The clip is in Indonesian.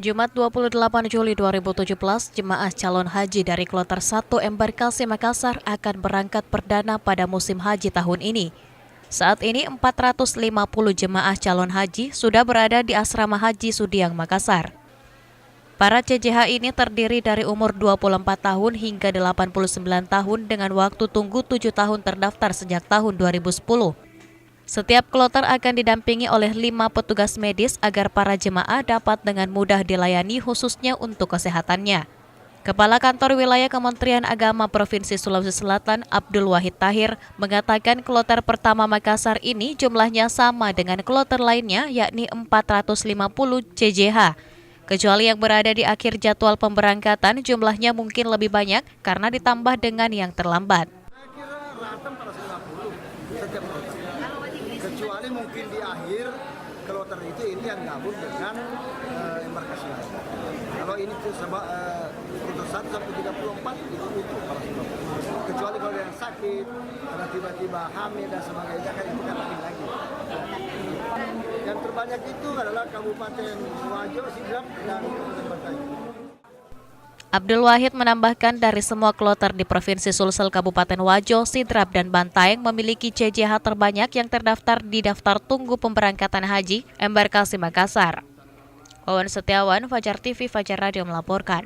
Jumat 28 Juli 2017, jemaah calon haji dari Kloter 1 Embarkasi Makassar akan berangkat perdana pada musim haji tahun ini. Saat ini 450 jemaah calon haji sudah berada di Asrama Haji Sudiang Makassar. Para CJH ini terdiri dari umur 24 tahun hingga 89 tahun dengan waktu tunggu 7 tahun terdaftar sejak tahun 2010. Setiap kloter akan didampingi oleh 5 petugas medis agar para jemaah dapat dengan mudah dilayani khususnya untuk kesehatannya. Kepala Kantor Wilayah Kementerian Agama Provinsi Sulawesi Selatan, Abdul Wahid Tahir, mengatakan kloter pertama Makassar ini jumlahnya sama dengan kloter lainnya yakni 450 CJH. Kecuali yang berada di akhir jadwal pemberangkatan jumlahnya mungkin lebih banyak karena ditambah dengan yang terlambat. Setiap kloter. Kecuali mungkin di akhir kloter itu ini yang gabung dengan embarkasi lain. Kalau ini sebab kloter 1 sampai 34 itu para sebab. Kecuali kalau yang sakit, karena tiba-tiba hamil dan sebagainya kan itu kan lagi. Yang terbanyak itu adalah Kabupaten Wajo, Sidrap, dan Kabupaten Bantaeng. Abdul Wahid menambahkan dari semua kloter di Provinsi Sulsel Kabupaten Wajo, Sidrap, dan Bantaeng memiliki CJH terbanyak yang terdaftar di daftar tunggu pemberangkatan haji Embarkasi Makassar. Wawan Setiawan, Fajar TV, Fajar Radio melaporkan.